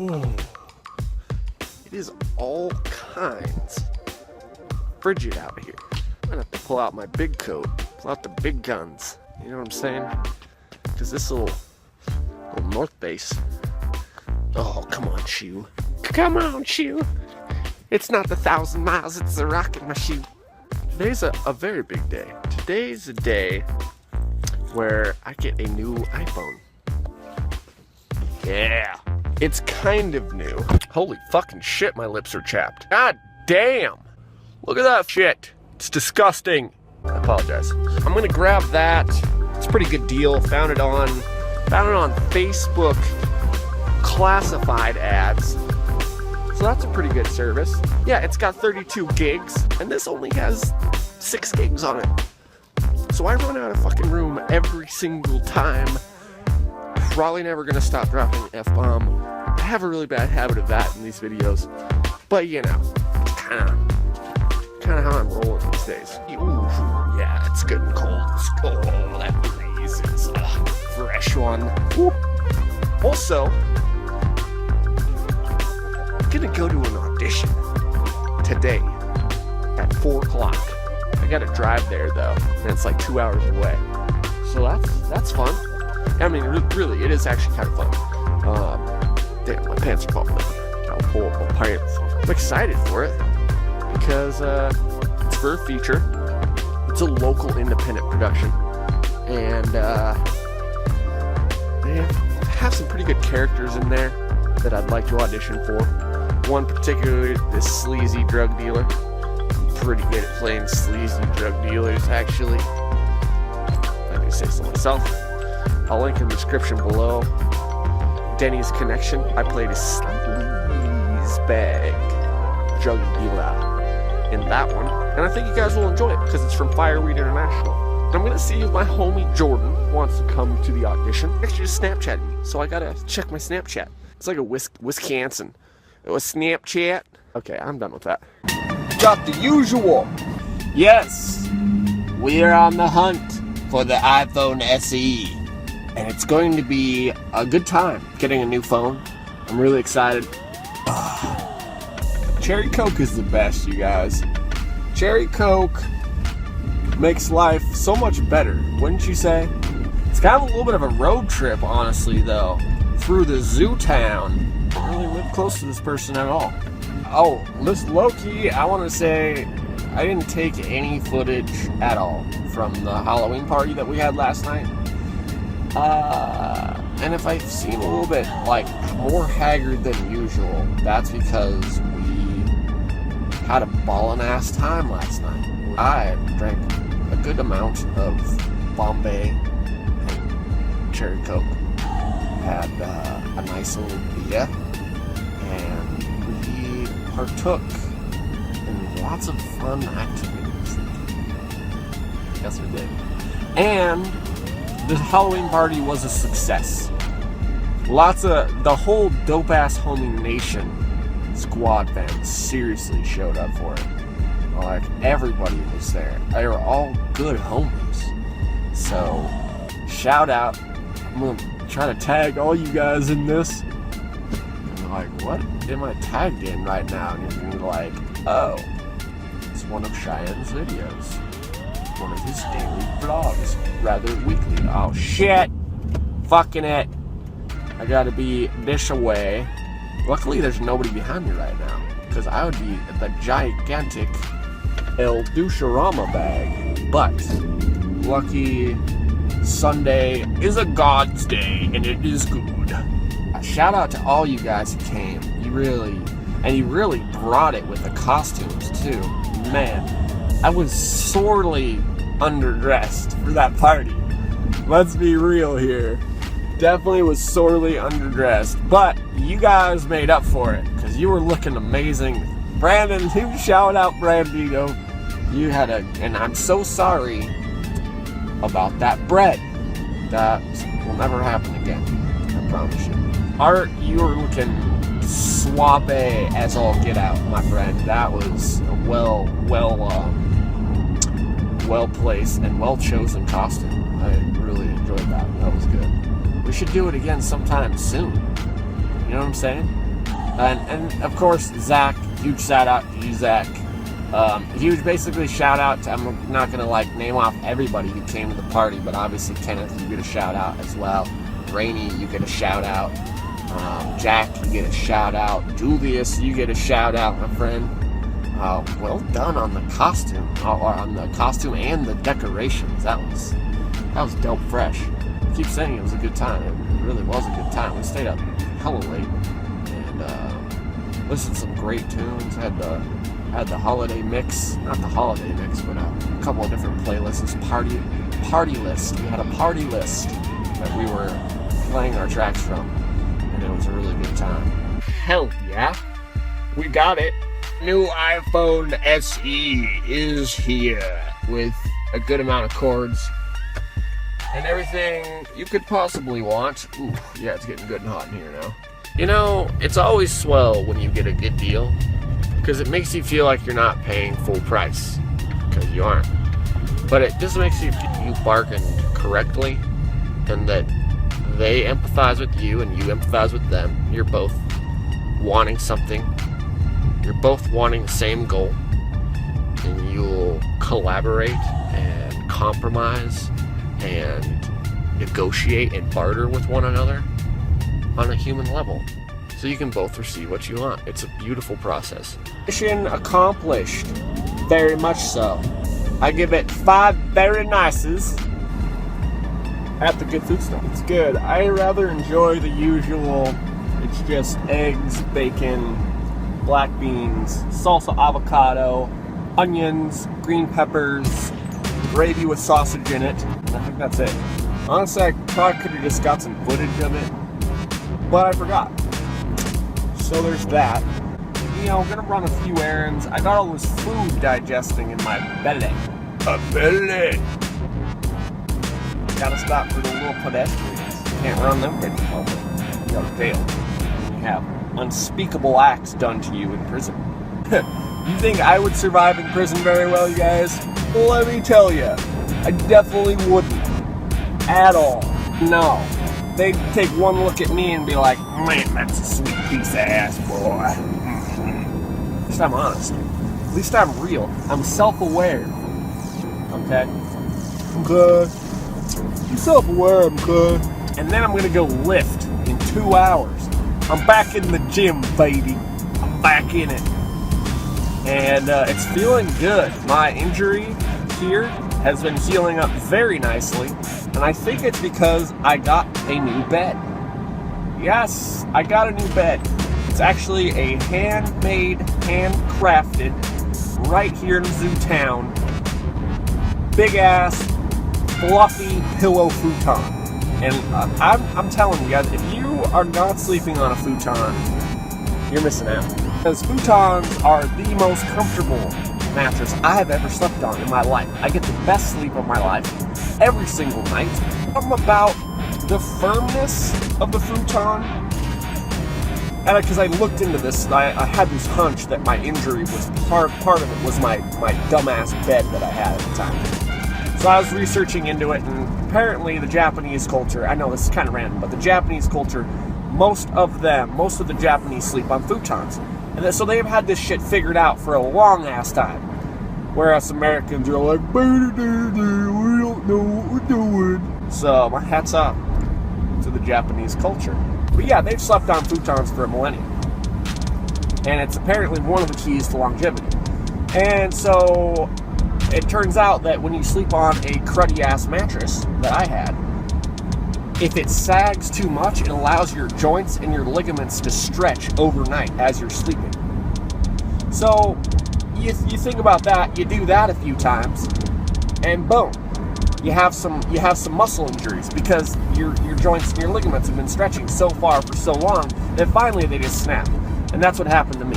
Oh, it is all kinds frigid out here. I'm gonna have to pull out my big coat, pull out the big guns. You know what I'm saying? Because this little North Face. Oh, come on, shoe. Come on, shoe. It's not the 1,000 miles, it's the rocket in my shoe. Today's a very big day. Today's a day where I get a new iPhone. Yeah. It's kind of new. Holy fucking shit, my lips are chapped. God damn. Look at that shit. It's disgusting. I apologize. I'm gonna grab that. It's a pretty good deal. Found it on Facebook classified ads. So that's a pretty good service. Yeah, it's got 32 gigs, and this only has 6 gigs on it. So I run out of fucking room every single time. Probably never gonna stop dropping F-bomb. I have a really bad habit of that in these videos. But you know, it's kinda how I'm rolling these days. Ooh, yeah, it's good and cold. Oh, that breeze is a fresh one. Ooh. Also, I'm gonna go to an audition today at 4 o'clock. I gotta drive there though, and it's like 2 hours away. So that's fun. I mean, really, it is actually kind of fun. Damn, my pants are falling down. I'll pull up my pants. I'm excited for it because it's for a feature. It's a local independent production, and they have some pretty good characters in there that I'd like to audition for. One particularly, this sleazy drug dealer. I'm pretty good at playing sleazy drug dealers, actually. Let me say so myself. I'll link in the description below. Denny's Connection. I played a sleaze bag drug dealer in that one, and I think you guys will enjoy it because it's from Fireweed International. And I'm gonna see if my homie Jordan wants to come to the audition. Actually, just Snapchatted me, so I gotta check my Snapchat. It's like a Wisconsin. It was Snapchat. Okay, I'm done with that. Got the usual. Yes, we are on the hunt for the iPhone SE. And it's going to be a good time getting a new phone. I'm really excited. Cherry Coke is the best, you guys. Cherry Coke makes life so much better, wouldn't you say? It's kind of a little bit of a road trip, honestly, though. Through the zoo town. I don't really live close to this person at all. Oh, this low-key, I want to say I didn't take any footage at all from the Halloween party that we had last night. And if I seem a little bit, like, more haggard than usual, that's because we had a ballin'-ass time last night. I drank a good amount of Bombay and Cherry Coke. Had a nice little beer, and we partook in lots of fun activities. Yes, we did. And the Halloween party was a success. The whole dope-ass homie nation squad fans seriously showed up for it. Like, everybody was there. They were all good homies. So, shout out. I'm gonna try to tag all you guys in this. And you're like, what am I tagged in right now? And you're gonna be like, oh, it's one of Cheyenne's videos. One of his daily vlogs, rather weekly. Oh shit! Fucking it! I gotta be this away. Luckily, there's nobody behind me right now, because I would be the gigantic El Doucherama bag. But lucky Sunday is a God's day, and it is good. A shout out to all you guys who came. You really brought it with the costumes too. Man. I was sorely underdressed for that party. Let's be real here. Definitely was sorely underdressed. But you guys made up for it because you were looking amazing. Brandon, shout out Brandino. You had and I'm so sorry about that bread. That will never happen again. I promise you. Art, you were looking suave as all get out, my friend. That was a well placed and well chosen costume. I really enjoyed that. That was good. We should do it again sometime soon. You know what I'm saying? And of course, Zach, huge shout out to you, Zach. Huge basically shout out to, I'm not going to like name off everybody who came to the party, but obviously Kenneth, you get a shout out as well. Rainey, you get a shout out. Jack, you get a shout out. Julius, you get a shout out, my friend. Well done on the costume, or on the costume and the decorations. That was dope fresh. I keep saying it was a good time. It really was a good time. We stayed up hella late and listened to some great tunes. Had the holiday mix, not the holiday mix, but a couple of different playlists. Party list. We had a party list that we were playing our tracks from, and it was a really good time. Hell yeah, we got it. New iPhone SE is here with a good amount of cords and everything you could possibly want. Ooh, yeah, it's getting good and hot in here now. You know, it's always swell when you get a good deal, because it makes you feel like you're not paying full price, because you aren't. But it just makes you feel you bargained correctly, and that they empathize with you and you empathize with them. You're both wanting something. You're both wanting the same goal, and you'll collaborate and compromise and negotiate and barter with one another on a human level, so you can both receive what you want. It's a beautiful process. Mission accomplished. Very much so. I give it 5 very nices at the good food store. It's good. I rather enjoy the usual. It's just eggs, bacon, black beans, salsa avocado, onions, green peppers, gravy with sausage in it. And I think that's it. Honestly, I probably could have just got some footage of it, but I forgot. So there's that. You know, I'm gonna run a few errands. I got all this food digesting in my belly. A belly! Gotta stop for the little pedestrians. Can't run them bridges over. You go to jail. You have unspeakable acts done to you in prison. You think I would survive in prison very well, you guys? Let me tell you, I definitely wouldn't. At all. No. They'd take one look at me and be like, man, that's a sweet piece of ass, boy. At least I'm honest. At least I'm real. I'm self-aware. Okay? I'm good. I'm self-aware, I'm good. And then I'm gonna go lift in 2 hours. I'm back in the gym, baby. I'm back in it. And it's feeling good. My injury here has been healing up very nicely. And I think it's because I got a new bed. Yes, I got a new bed. It's actually a handmade, handcrafted, right here in Zootown, big ass, fluffy pillow futon. And I'm telling you guys, if you are not sleeping on a futon, you're missing out. Because futons are the most comfortable mattress I have ever slept on in my life. I get the best sleep of my life every single night. Something about the firmness of the futon. And because I looked into this, I had this hunch that my injury was part of it was my dumbass bed that I had at the time. So I was researching into it, and apparently the Japanese culture, I know this is kind of random, but the Japanese culture, most of the Japanese sleep on futons. And so they've had this shit figured out for a long ass time. Whereas Americans are like, we don't know what we're doing. So my hat's off to the Japanese culture. But yeah, they've slept on futons for a millennium. And it's apparently one of the keys to longevity. And so it turns out that when you sleep on a cruddy ass mattress that I had, if it sags too much, it allows your joints and your ligaments to stretch overnight as you're sleeping. So you think about that, you do that a few times, and boom, you have some muscle injuries because your joints and your ligaments have been stretching so far for so long that finally they just snap. And that's what happened to me.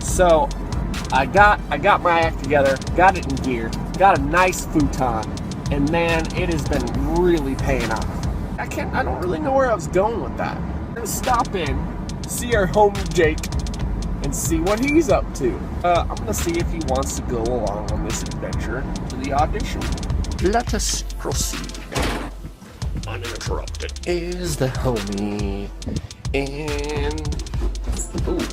So I got my act together, got it in gear, got a nice futon, and man, it has been really paying off. I don't really know where I was going with that. I'm gonna stop in, see our homie Jake, and see what he's up to. I'm gonna see if he wants to go along on this adventure to the audition. Let us proceed. Uninterrupted is the homie, and ooh,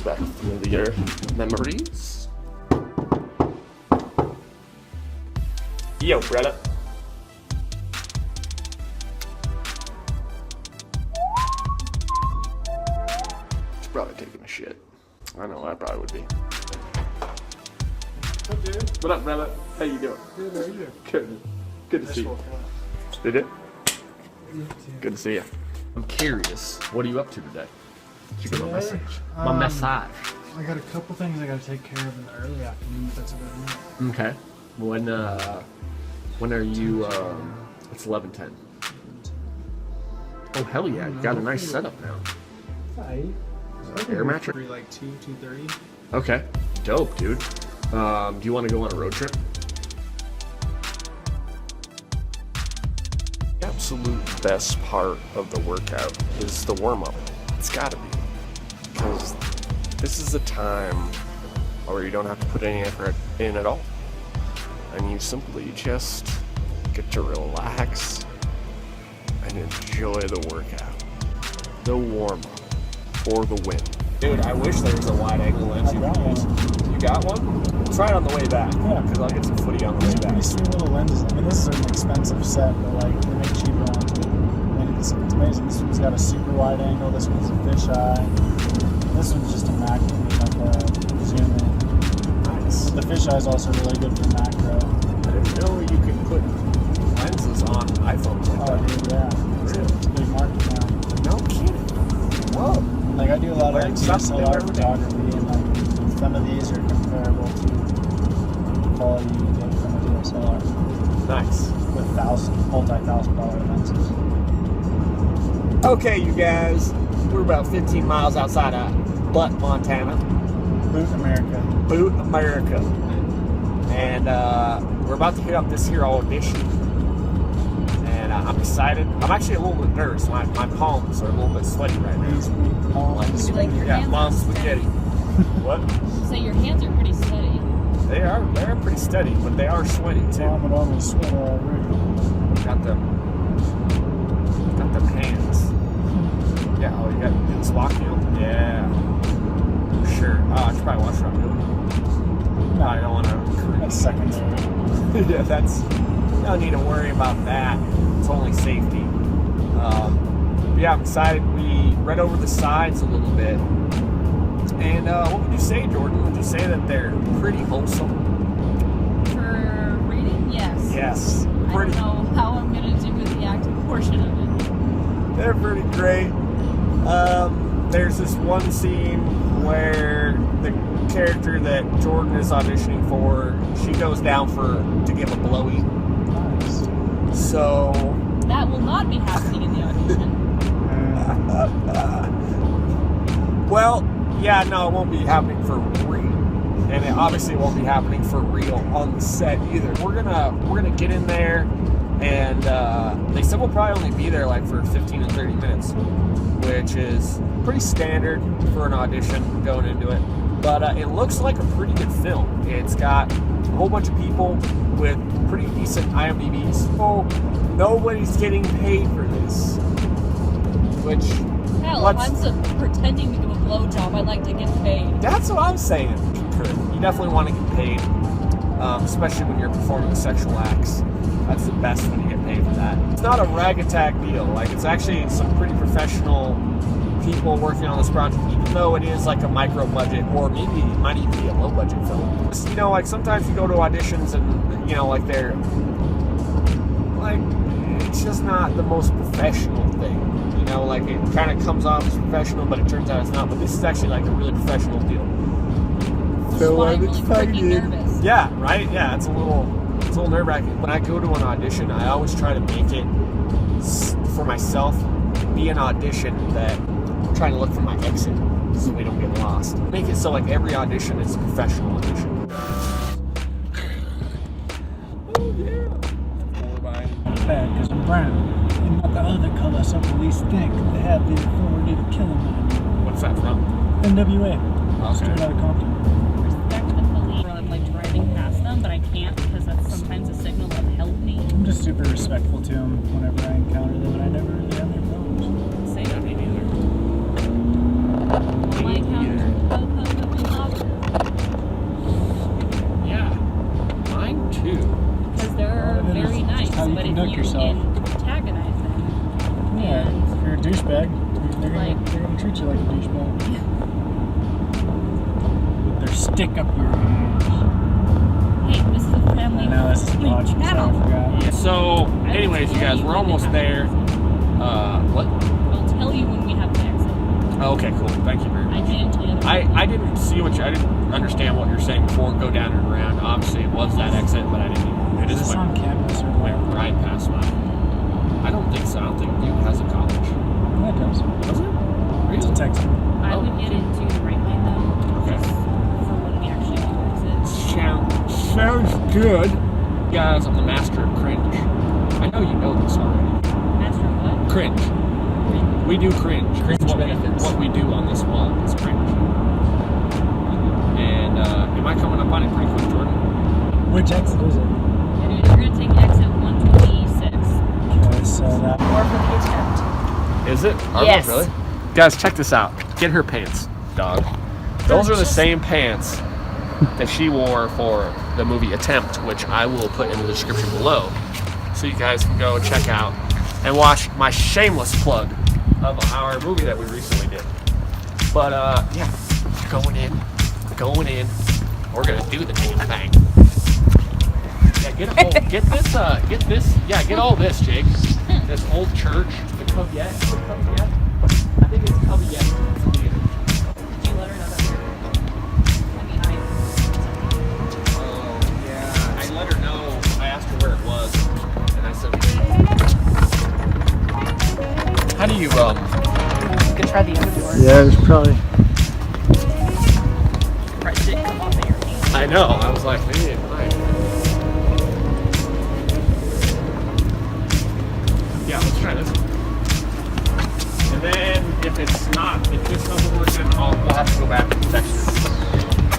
brings back familiar memories. Yo, brother. He's probably taking a shit. I know I probably would be. What's up, dude? What up, brother? How you doing? Good, how are you? Good. Good to see you. Did it? Good to see you. I'm curious. What are you up to today? Did you get my message? My message. I got a couple things I gotta take care of in the early afternoon, but that's about it. Okay. When are you? It's 11:10. Oh hell yeah! You got a nice setup now. Hi. Air mattress. Like 2:30. Okay. Dope, dude. Do you want to go on a road trip? The absolute best part of the workout is the warm-up. It's gotta be. Because this is a time where you don't have to put any effort in at all. And you simply just get to relax and enjoy the workout. The warm-up for the win. Dude, I wish there was a wide-angle lens you could use. You got one? Try it on the way back. Yeah. Because I'll get some footy on the way back. Pretty sweet little lenses. I mean, this is an expensive set, but like they make cheaper ones. I mean, it's amazing. This one's got a super wide angle. This one's a fisheye. This one's just a macro, like zoom in. Nice. The fisheye is also really good for macro. I didn't know you could put lenses on iPhones like Oh, that. dude, yeah. It's a big market now. No kidding. Whoa. Like I do a lot of Learn something DSLR every day. photography, and like some of these are comparable to the quality you get from a DSLR Nice. with multi-$1,000 lenses. Okay, you guys. We're about 15 miles outside of Butte, Montana. Boot America. Boot, America. And we're about to hit up this here audition. And I'm excited. I'm actually a little bit nervous. My palms are a little bit sweaty right now. These weak palms. Like your Yeah, hands mom are steady. spaghetti. What? So your hands are pretty steady. They're pretty steady, but they are sweaty too. Mom would always sweat already. Got them hands. Yeah, oh, you got the swat meal? Yeah. For sure. Oh, I should probably watch what I'm doing. No, I don't want to. That's secondary. Yeah, no need to worry about that. It's only safety. Yeah, I'm excited. We read over the sides a little bit. And what would you say, Jordan? Would you say that they're pretty wholesome? For reading, yes. Yes. Pretty. I don't know how I'm going to do with the acting portion of it. They're pretty great. There's this one scene where the character that Jordan is auditioning for, she goes down to give a blowy. Nice. So That will not be happening in the audition. well, yeah, no, it won't be happening for real, and it obviously won't be happening for real on the set either. We're gonna get in there, and they said we'll probably only be there like for 15 and 30 minutes, which is pretty standard for an audition going into it. But it looks like a pretty good film. It's got a whole bunch of people with pretty decent IMDb's. Oh, nobody's getting paid for this, which. Hell, if I'm pretending to do a blowjob, I'd like to get paid. That's what I'm saying. You definitely want to get paid, especially when you're performing sexual acts. That's the best when you get paid for that. It's not a rag-a-tag deal. Like, it's actually some pretty professional people working on this project, even though it is like a micro-budget, or maybe it might even be a low-budget film. You know, like, sometimes you go to auditions and, you know, like, they're, like, it's just not the most professional thing. You know, like, it kind of comes off as professional, but it turns out it's not. But this is actually like a really professional deal. This is why I'm really freaking nervous. Yeah, right? Yeah, it's a little nerve-wracking. When I go to an audition, I always try to make it, for myself, be an audition that I'm trying to look for my exit so we don't get lost. Make it so like every audition is a professional audition. Oh, yeah. Bad because I'm brown. And not the other color some police think they have the authority to kill them. What's that from? NWA. Okay. Straight out of Compton. Respect the police. I'm like driving past them, but I can't because that's sometimes a signal of help me. I'm just super respectful to them whenever I encounter them, and I never really have any problems. Say Yeah, me neither. my encounter. you like a douchebag? With their stick up your ass. Hey, this is a family. Now this is a podcast. I forgot. Yeah, so, anyways, you guys, we're almost there. What? I'll tell you when we have the exit. Oh, okay, cool. Thank you very much. I didn't tell you. I didn't see what you, I didn't understand what you're saying before. Go down and around. Obviously, it was that exit, but I didn't. It Is just this went, on campus or went where? right past mine. I don't think so. I don't think Butte has a college. Yeah, it does. Does it? It's a Really? Texas. I would get into the right lane though. Okay. Just for when we actually do exit. Sounds good. Guys, I'm the master of cringe. I know you know this already. Master of what? Cringe. We do cringe. Cringe What benefits. we do on this vlog is cringe. And am I coming up on it pretty quick, Jordan? Which exit is it? You're gonna take exit 126. Okay, so that. Or for the attempt. Is it? Are Yes. those really? Guys, check this out. Get her pants, dog. Those are the same pants that she wore for the movie Attempt, which I will put in the description below, so you guys can go check out and watch my shameless plug of our movie that we recently did. But yeah, going in. We're gonna do the damn thing. Yeah, get all this, Jake. This old church, the Cubiyet. I think it's Cubiyet. Did you let her know that we're? I mean, Yeah, I let her know. I asked her where it was, and I said, "How do you you can try the other door. Yeah, it's probably. Right, did it come off of your hand? I know. I was like, man, yeah, let's try this. And then if this doesn't work, then we'll have to go back to the texture.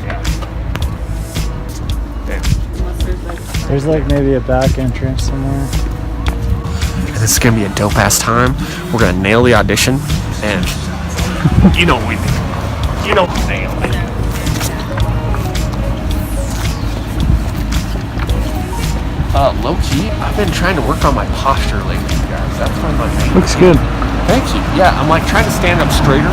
Yeah. Damn. Unless there's like. There's like maybe a back entrance somewhere. This is gonna be a dope ass time. We're gonna nail the audition, and you know what we do. You know, nail it. Low key, I've been trying to work on my posture lately, guys. That's one of my main. Looks good. Thank you. Yeah, I'm like trying to stand up straighter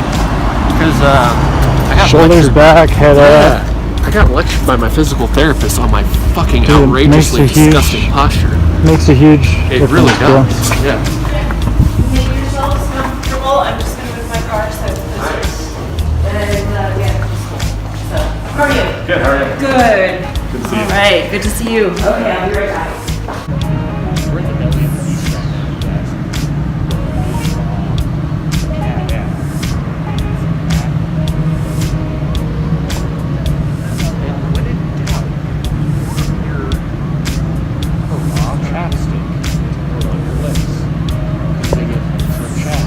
because I got Shoulders lectured. back, head up. Yeah, I got lectured by my physical therapist on my fucking Dude, it outrageously makes a huge- disgusting posture. Makes a huge It really bro. does. Yeah. Make yourselves comfortable. I'm just going to move my car so and yeah. So, how are you? Good. How are you? Good. Good to see you. All right. Good to see you. Okay, I'll be right back. We're in the belly of the beast right now, you guys. Yeah. And when in doubt, your raw chapstick put on your lips. Using it for chat.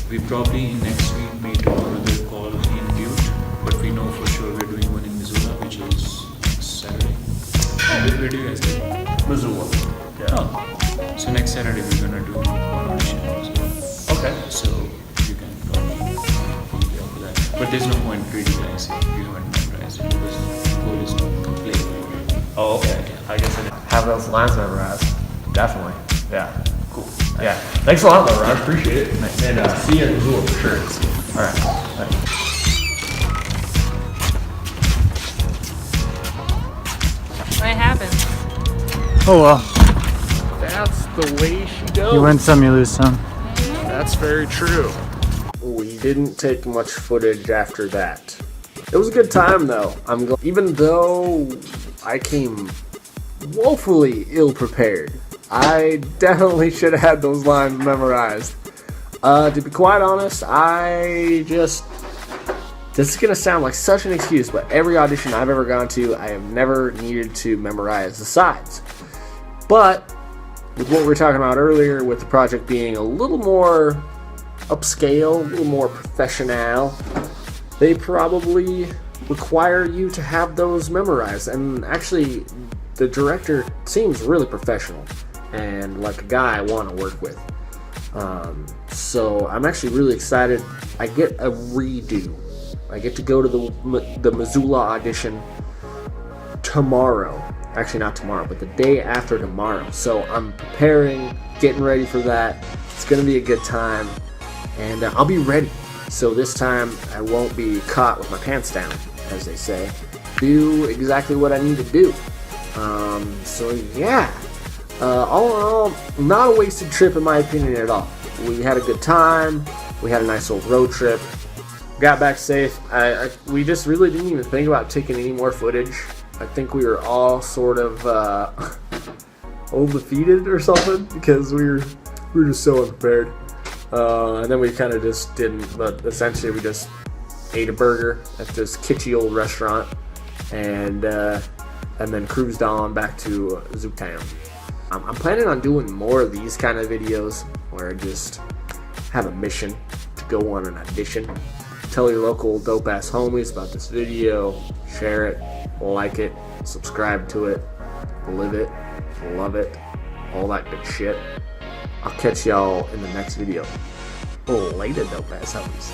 We probably next week may do another call in Butte, but we know for sure we're doing one in Missoula, which is Saturday. Where do you guys live? Missoula. Yeah. Oh, so next Saturday we're gonna do one audition. Okay. So you can probably be there for that. But there's no point reading guys if you haven't memorized it because the goal is to play. Oh, okay. I guess I didn't have those lines memorized. Definitely. Yeah. Cool. Yeah. Thanks a lot, though, Raj. Appreciate it. And see you in Missoula for sure. All right. Thanks. What happened? Oh well. That's the way she goes. You win some, you lose some. That's very true. We didn't take much footage after that. It was a good time, though. Even though I came woefully ill-prepared, I definitely should have had those lines memorized. To be quite honest, this is gonna sound like such an excuse, but every audition I've ever gone to, I have never needed to memorize the sides. But with what we were talking about earlier, with the project being a little more upscale, a little more professional, they probably require you to have those memorized. And actually, the director seems really professional and like a guy I want to work with. So I'm actually really excited. I get a redo. I get to go to the Missoula audition tomorrow. Actually, not tomorrow, but the day after tomorrow. So I'm preparing, getting ready for that. It's gonna be a good time, and I'll be ready. So this time I won't be caught with my pants down, as they say. Do exactly what I need to do. So yeah, all in all, not a wasted trip in my opinion at all. We had a good time. We had a nice old road trip. Got back safe. We just really didn't even think about taking any more footage. I think we were all sort of old defeated or something because we were just so unprepared. And then we kind of just didn't. But essentially, we just ate a burger at this kitschy old restaurant, and then cruised on back to Zooktown. I'm planning on doing more of these kind of videos where I just have a mission to go on an audition. Tell your local dope ass homies about this video, share it, like it, subscribe to it, live it, love it, all that good shit. I'll catch y'all in the next video. Later, dope ass homies.